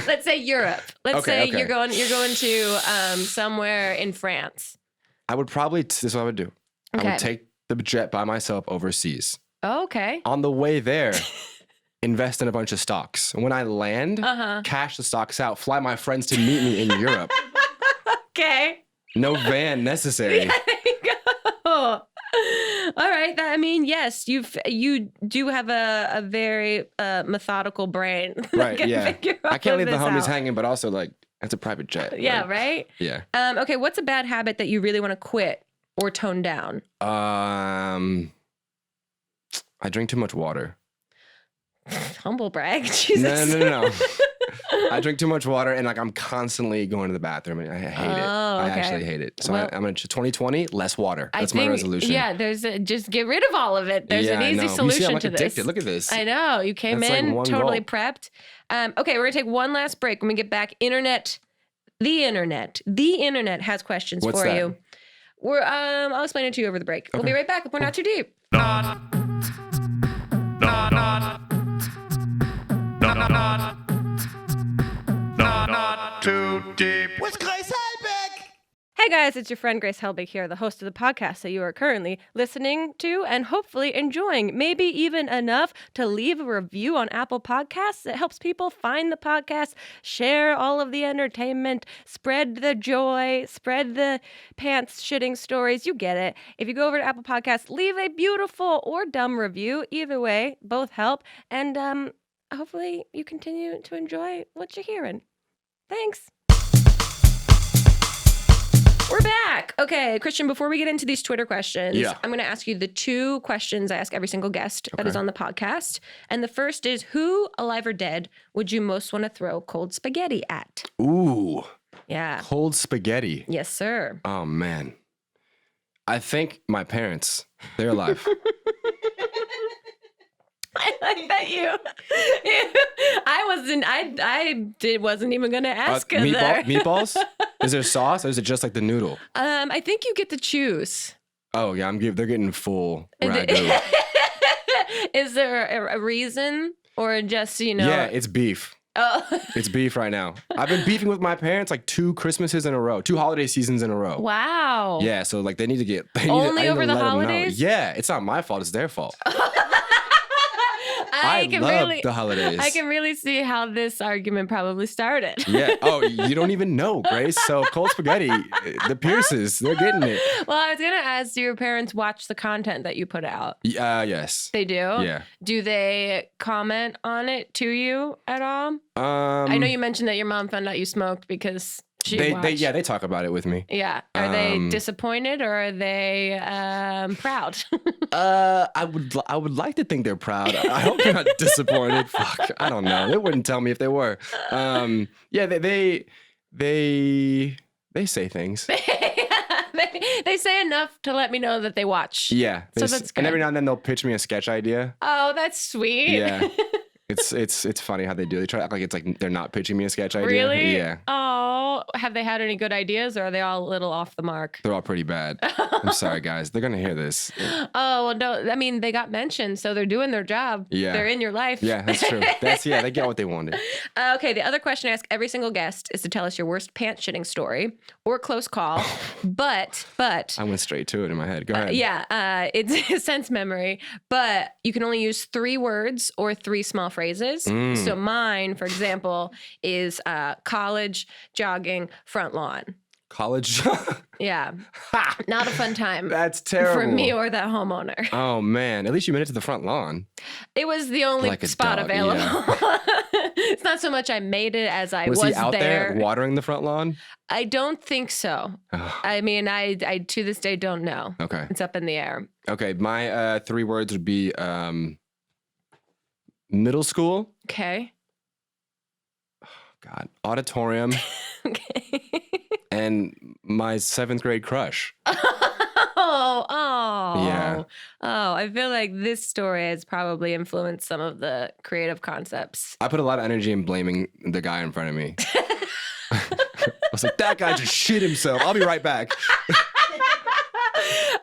Let's say Europe. Let's Okay, say okay. you're going to somewhere in France. I would probably, this is what I would do. I Okay. would take the jet by myself overseas. Oh, okay. On the way there, invest in a bunch of stocks. And when I land, Uh-huh. cash the stocks out, fly my friends to meet me in Europe. Okay. No van necessary. There you go. All right. I mean, yes, you do have a very methodical brain. that Right, can yeah. figure all I can't of leave the this homies out. hanging, but also like, it's a private jet. Yeah, like, right? Yeah. Okay, what's a bad habit that you really want to quit or tone down? I drink too much water. Humble brag. Jesus. No. I drink too much water and like I'm constantly going to the bathroom and I hate it. Oh, I okay. actually hate it. So Well, I'm going to 2020, less water. That's I think, my resolution. Yeah, just get rid of all of it. There's Yeah, an I easy know. You see, solution I'm like to addicted. this. Look at this. I know. You came That's like in one totally gulp. prepped. Okay, we're gonna take one last break. When we get back, the internet has questions What's for that? you. I'll explain it to you over the break. We'll be right back. We're not too deep. Not too deep. With Grace Helbig! Hey guys, it's your friend Grace Helbig here, the host of the podcast that you are currently listening to and hopefully enjoying. Maybe even enough to leave a review on Apple Podcasts. It helps people find the podcast, share all of the entertainment, spread the joy, spread the pants shitting stories. You get it. If you go over to Apple Podcasts, leave a beautiful or dumb review. Either way, both help. And hopefully you continue to enjoy what you're hearing. Thanks. We're back. Okay, Christian, before we get into these Twitter questions, I'm going to ask you the 2 questions I ask every single guest that is on the podcast. And the first is, who, alive or dead, would you most want to throw cold spaghetti at? Ooh. Yeah. Cold spaghetti. Yes, sir. Oh, man. I think my parents, they're alive. I like that I wasn't even going to ask there. Meatballs? Is there sauce or is it just like the noodle? I think you get to choose. Oh, yeah, they're getting full ragu. Is there a reason or just, Yeah, it's beef. Oh. It's beef right now. I've been beefing with my parents like 2 Christmases in a row, 2 holiday seasons in a row. Wow. Yeah, so like they need to get... Only over the holidays? Yeah, it's not my fault, it's their fault. I love the holidays. I can really see how this argument probably started. Yeah. Oh, you don't even know, Grace. So cold spaghetti, the Pierces, they're getting it. Well, I was going to ask, do your parents watch the content that you put out? Yes. They do? Yeah. Do they comment on it to you at all? I know you mentioned that your mom found out you smoked because... They talk about it with me. Yeah. Are they disappointed or are they proud? I would like to think they're proud. I hope they're not disappointed. Fuck, I don't know. They wouldn't tell me if they were. Yeah, they say things. They say enough to let me know that they watch. Yeah. So that's good. And every now and then they'll pitch me a sketch idea. Oh, that's sweet. Yeah. It's funny how they do. They try to act like it's like they're not pitching me a sketch idea. Really? Yeah. Oh, have they had any good ideas or are they all a little off the mark? They're all pretty bad. I'm sorry, guys. They're going to hear this. Oh, well, no. I mean, they got mentioned, so they're doing their job. Yeah. They're in your life. Yeah, that's true. They get what they wanted. Okay, the other question I ask every single guest is to tell us your worst pants shitting story or close call. But I went straight to it in my head. Go ahead. It's a sense memory, but you can only use 3 words or 3 small phrases. So mine, for example, is college, jogging, front lawn. College? Yeah. Not a fun time. That's terrible. For me or that homeowner. Oh, man. At least you made it to the front lawn. It was the only spot available. Yeah. It's not so much I made it as I was he out there watering the front lawn? I don't think so. I mean, I to this day don't know. Okay. It's up in the air. Okay. My 3 words would be middle school. Okay. Oh, God. Auditorium. Okay. And my 7th grade crush. Oh. Yeah. Oh, I feel like this story has probably influenced some of the creative concepts. I put a lot of energy in blaming the guy in front of me. I was like, that guy just shit himself. I'll be right back.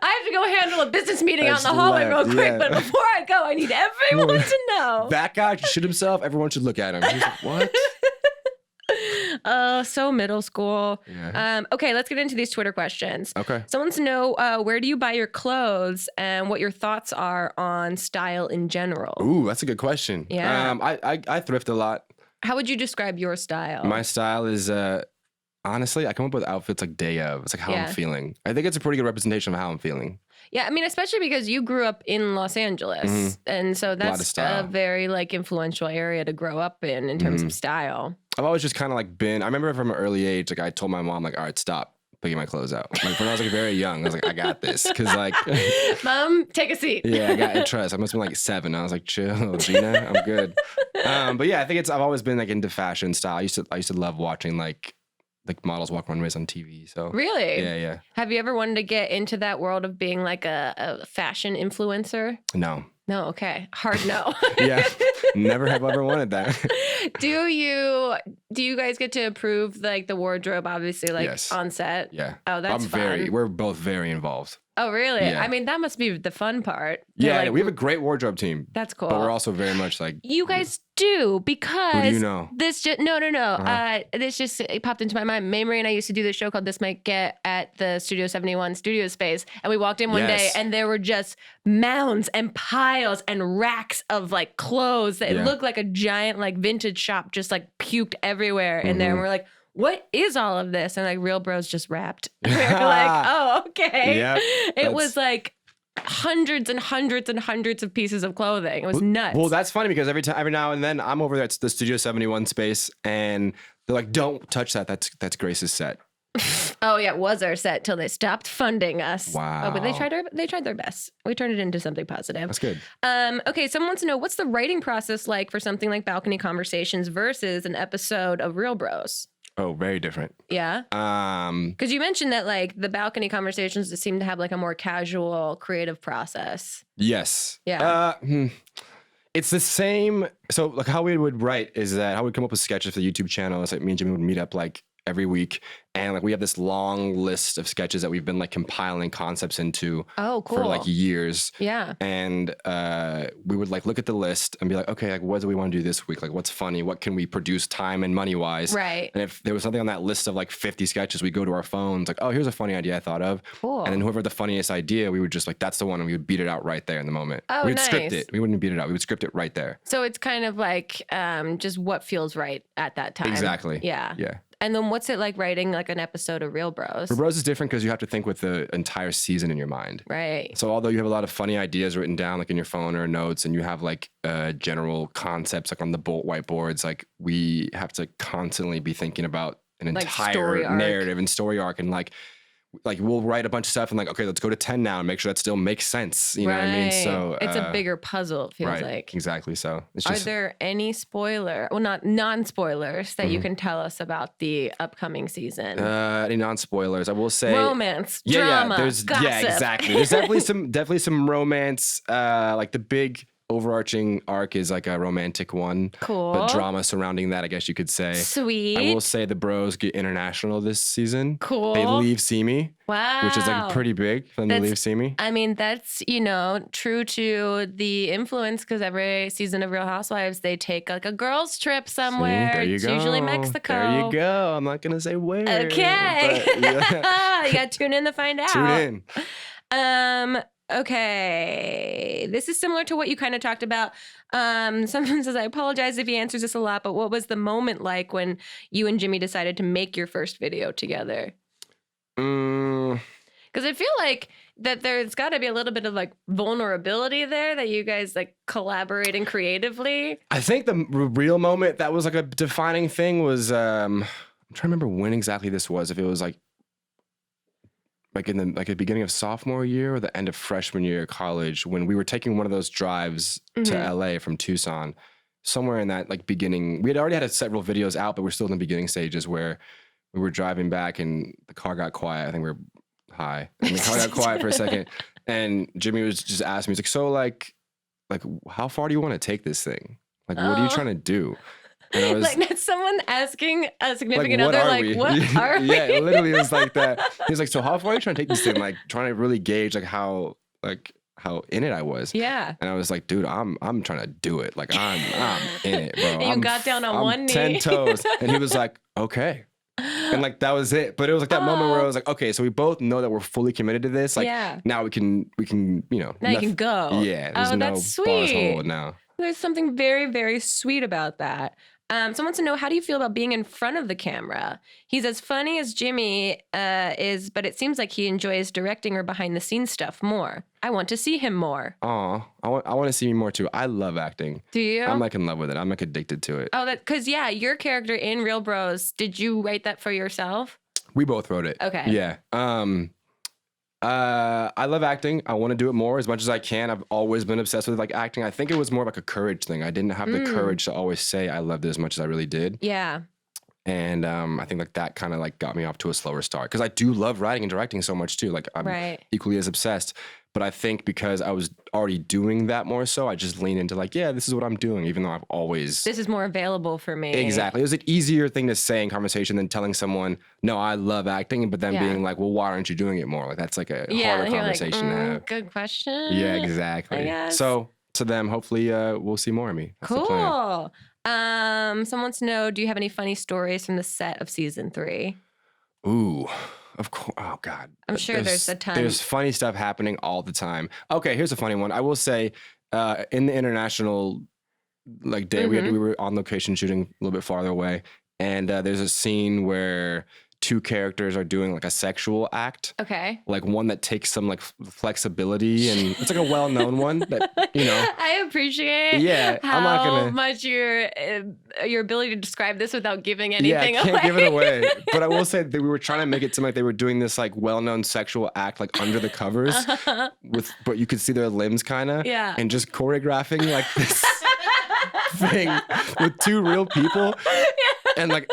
I have to go handle a business meeting out in the hallway real quick, but before I go, I need everyone to know. That guy just shit himself. Everyone should look at him. He's like, what? So middle school. Yeah. Okay, let's get into these Twitter questions. Okay. Someone wants to know where do you buy your clothes and what your thoughts are on style in general. Ooh, that's a good question. Yeah. I thrift a lot. How would you describe your style? My style is honestly, I come up with outfits like day of. It's like how I'm feeling. I think it's a pretty good representation of how I'm feeling. Yeah, I mean, especially because you grew up in Los Angeles, and so that's a very like influential area to grow up in terms of style. I've always just kind of like been. I remember from an early age, like I told my mom, like, all right, stop picking my clothes out. Like when I was like very young, I was like, I got this, because like, Mom, take a seat. Yeah, I got trust. I must have been like 7. I was like, chill, Gina, I'm good. But yeah, I think I've always been like into fashion style. I used to love watching like models walk runways on TV. So really, yeah. Have you ever wanted to get into that world of being like a fashion influencer? No. No. Okay. Hard no. Yeah. Never have ever wanted that. Do you guys get to approve like the wardrobe? Obviously, like on set. Yeah. Oh, that's fun. We're both very involved. Oh, really? Yeah. I mean, that must be the fun part. Yeah, like, we have a great wardrobe team. That's cool. But we're also very much like... You guys do, because... Who do you know? This just... No. This just it popped into my mind. Mamrie and I used to do this show called This Might Get at the Studio 71 studio space. And we walked in one day and there were just mounds and piles and racks of like clothes that it looked like a giant like vintage shop just like puked everywhere in there. And we're like... What is all of this? And like Real Bros just rapped. We were like, oh, okay. Yep, it was like hundreds and hundreds and hundreds of pieces of clothing. It was nuts. Well, that's funny because every now and then I'm over there at the Studio 71 space and they're like, don't touch that. That's Grace's set. Oh yeah, it was our set till they stopped funding us. Wow. Oh, but they tried their best. We turned it into something positive. That's good. Okay, someone wants to know, what's the writing process like for something like Balcony Conversations versus an episode of Real Bros? Oh, very different. Yeah. Because you mentioned that like the Balcony Conversations just seem to have like a more casual creative process. Yes. Yeah. It's the same. So like how we would write is that how we'd come up with sketches for the YouTube channel. It's like me and Jimmy would meet up like every week, and like we have this long list of sketches that we've been like compiling concepts into for like years. Yeah. And we would like look at the list and be like, okay, like what do we want to do this week? Like what's funny? What can we produce time and money wise? Right. And if there was something on that list of like 50 sketches, we go to our phones like, oh, here's a funny idea I thought of. Cool. And then whoever had the funniest idea, we would just like, that's the one, and we would beat it out right there in the moment. Oh, We'd nice. script it. We wouldn't beat it out. We would script it right there. So it's kind of like just what feels right at that time. Exactly. Yeah. Yeah. And then what's it like writing like an episode of Real Bros? For Bros is different because you have to think with the entire season in your mind. Right. So although you have a lot of funny ideas written down like in your phone or notes, and you have like general concepts like on the whiteboards, like we have to constantly be thinking about an Like entire story arc. narrative and story arc, and like we'll write a bunch of stuff and like, okay, let's go to 10 now and make sure that still makes sense. You know what I mean? So it's a bigger puzzle, it feels right, like. exactly. So it's Are just, there any not non-spoilers that you can tell us about the upcoming season? any non-spoilers, I will say Romance, drama, gossip. Yeah, exactly. There's definitely some romance. Like the big overarching arc is like a romantic one. Cool. But drama surrounding that, I guess you could say. Sweet. I will say the Bros get international this season. Cool. They leave See Me. Wow. Which is like pretty big for them to leave See Me. I mean, that's, true to the influence, because every season of Real Housewives, they take like a girls trip somewhere. See, there you it's go. usually Mexico. There you go. I'm not going to say where. Okay. But, yeah. You got to tune in to find out. Tune in. Okay. This is similar to what you kind of talked about. Someone says, I apologize if he answers this a lot, but what was the moment like when you and Jimmy decided to make your first video together? Because I feel like that there's got to be a little bit of like vulnerability there, that you guys like collaborating creatively. I think the real moment that was like a defining thing was, I'm trying to remember when exactly this was. If it was like in the beginning of sophomore year or the end of freshman year of college, when we were taking one of those drives to LA from Tucson, somewhere in that like beginning, we had already had several videos out, but we're still in the beginning stages where we were driving back and the car got quiet. I think we were high, and the car got quiet for a second, and Jimmy was just asking me, he's like, so like how far do you want to take this thing? Like, what are you trying to do? And I was like, that's someone asking a significant other, like, what are we? Yeah, it literally was like that. He's like, so how far are you trying to take this thing? Like, trying to really gauge like how in it I was. Yeah. And I was like, dude, I'm trying to do it. Like, I'm in it, bro. And you got down on one knee. 10 toes. And he was like, okay. And like, that was it. But it was like that moment where I was like, okay, so we both know that we're fully committed to this. Like, now we can, now you can go. Yeah. There's no that's bars sweet. to hold now. There's something very, very sweet about that. Someone wants to know, how do you feel about being in front of the camera? He's as funny as Jimmy is, but it seems like he enjoys directing or behind the scenes stuff more. I want to see him more. Oh, I want to see me more too. I love acting. Do you? I'm like in love with it. I'm like addicted to it. Oh, because your character in Real Bros, did you write that for yourself? We both wrote it. Okay. Yeah. I love acting. I want to do it more as much as I can. I've always been obsessed with like acting. I think it was more like a courage thing. I didn't have the courage to always say I loved it as much as I really did. Yeah. And I think like that kind of like got me off to a slower start, because I do love writing and directing so much too. Like I'm equally as obsessed. But I think because I was already doing that more so, I just leaned into like, yeah, this is what I'm doing, even though I've always... This is more available for me. Exactly. It was an easier thing to say in conversation than telling someone, no, I love acting, but then being like, well, why aren't you doing it more? Like, that's like a harder conversation to have. Good question. Yeah, exactly. I guess. So to them, hopefully we'll see more of me. That's the plan. Cool. Someone wants to know, do you have any funny stories from the set of season 3? Ooh, of course. Oh, God. I'm sure there's a ton. There's funny stuff happening all the time. Okay, here's a funny one. I will say in the international day, we were on location shooting a little bit farther away. And there's a scene where two characters are doing like a sexual act. Okay. Like one that takes some like flexibility, and it's like a well-known one that, I appreciate I'm not gonna, much your ability to describe this without giving anything I can't away. give it away. But I will say that we were trying to make it seem like they were doing this like well-known sexual act like under the covers but you could see their limbs kind of. Yeah. And just choreographing like this thing with two real people. And like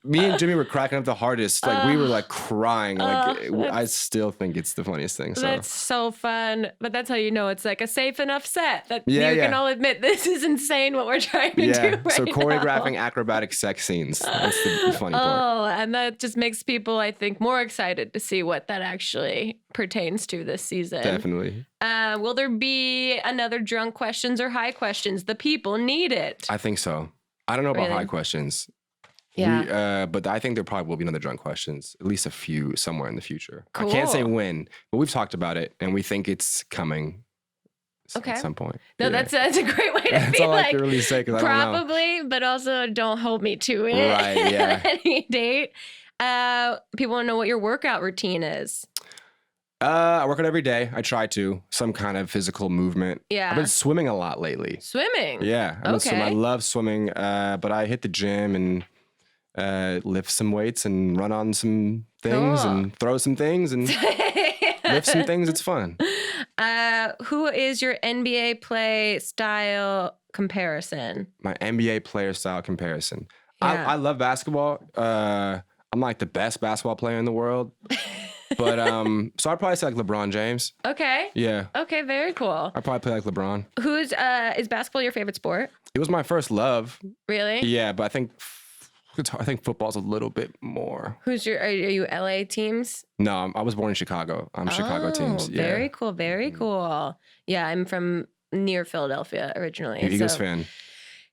me and Jimmy were cracking up the hardest. Like we were like crying. Like I still think it's the funniest thing. So that's so fun. But that's how you know it's like a safe enough set that Yeah, you can all admit this is insane what we're trying to do right so choreographing now. acrobatic sex scenes. That's the funny part. Oh, and that just makes people, I think, more excited to see what that actually pertains to this season. Definitely. Will there be another drunk questions or high questions? The people need it. I think so. I don't know about Really? high questions. Yeah. But I think there probably will be another drunk questions, at least a few somewhere in the future. Cool. I can't say when, but we've talked about it and we think it's coming Okay. at some point. No, Yeah. that's a great way to That's be all I like, can really say because I don't know. probably, but also don't hold me to it Right, yeah. at any date. People want to know what your workout routine is. I work out every day. I try to. Some kind of physical movement. Yeah. I've been swimming a lot lately. Swimming. Yeah. Okay. I love swimming, but I hit the gym and lift some weights and run on some things Cool. and throw some things and lift some things. It's fun. Who is your NBA play style comparison? My NBA player style comparison. Yeah. I love basketball. I'm like the best basketball player in the world. But so I'd probably say like LeBron James. Okay. Yeah. Okay, very cool. I'd probably play like LeBron. Who's is basketball your favorite sport? It was my first love. Really? Yeah, but I think football's a little bit more. Who's your are you LA teams? No, I was born in Chicago. I'm Chicago teams. Yeah. Very cool, very cool. Yeah, I'm from near Philadelphia originally. You're an Eagles so fan.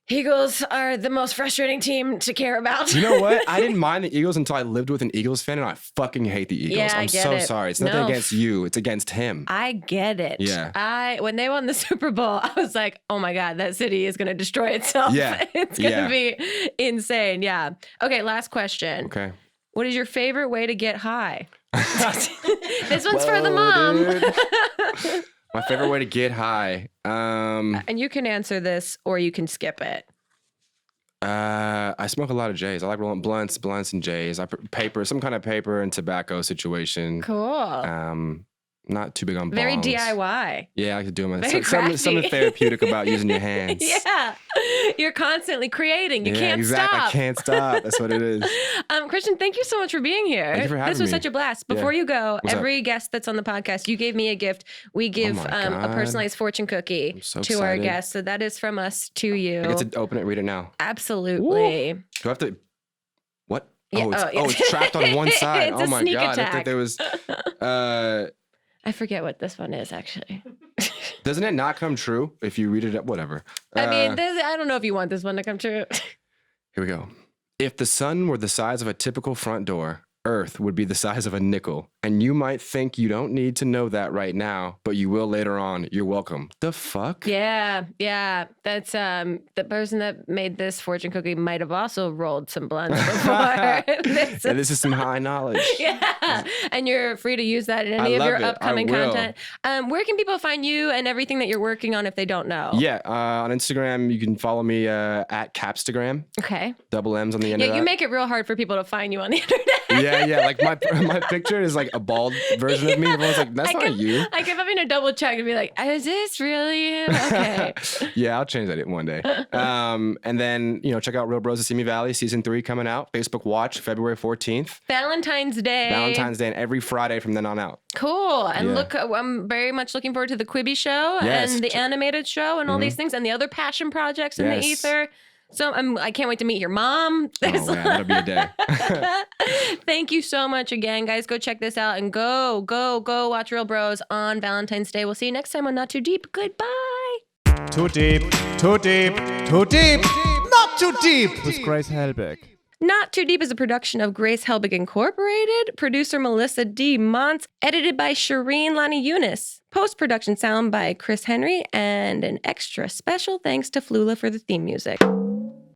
Eagles are the most frustrating team to care about. You know what? I didn't mind the Eagles until I lived with an Eagles fan, and I fucking hate the Eagles. Yeah, I I'm get so it. sorry. It's nothing No. against you. It's against him. I get it. Yeah. When they won the Super Bowl, I was like, oh my God, that city is going to destroy itself. Yeah. It's going to Yeah. be insane. Yeah. Okay, last question. Okay. What is your favorite way to get high? This one's for the Whoa, mom. dude. My favorite way to get high. And you can answer this or you can skip it. I smoke a lot of J's. I like rolling blunts and J's. Some kind of paper and tobacco situation. Cool. Not too big on bongs. Very DIY. Yeah, I like to do them. Very Something therapeutic about using your hands. Yeah. You're constantly creating. You Yeah, can't exactly. stop. I can't stop. That's what it is. Christian, thank you so much for being here. Thank you for having This was me. such a blast. Yeah. Before you go, What's every guest that's on the podcast, you gave me a gift. We give my a God. personalized fortune cookie I'm so to our excited. guests. So that is from us to you. I get to open it, read it now. Absolutely. Do I have to? What? Yeah, Oh, yeah. it's trapped on one side. It's Oh a my sneak God. I attack. thought there was. I forget what this one is, actually. Doesn't it not come true if you read it? Whatever. I mean, I don't know if you want this one to come true. Here we go. If the sun were the size of a typical front door, Earth would be the size of a nickel. And you might think you don't need to know that right now, but you will later on. You're welcome. The fuck? Yeah. That's the person that made this fortune cookie might have also rolled some blunts before. And this is some high knowledge. Yeah. And you're free to use that in I any of love your it. I upcoming will. content. Where can people find you and everything that you're working on if they don't know? Yeah, on Instagram, you can follow me at Capstagram. Okay. Double M's on the end of Yeah, that. you make it real hard for people to find you on the internet. Yeah. Like my picture is like a bald version of me. Everyone's like, that's not you. I kept having to double check and be like, is this really him? Okay. Yeah, I'll change that one day. And then, check out Real Bros of Simi Valley, season 3 coming out. Facebook Watch, February 14th. Valentine's Day. Valentine's Day and every Friday from then on out. Cool. And Yeah. look, I'm very much looking forward to the Quibi show Yes. and the animated show and all these things and the other passion projects in the Yes. ether. So I can't wait to meet your mom. Oh, man, that'll be a day. Thank you so much again, guys. Go check this out and go watch Real Bros on Valentine's Day. We'll see you next time on Not Too Deep. Goodbye. Too deep, too deep, too deep, not too deep with Grace Helbig. Not Too Deep is a production of Grace Helbig Incorporated, producer Melissa D. Montz, edited by Shireen Lani Yunus, post-production sound by Chris Henry, and an extra special thanks to Flula for the theme music.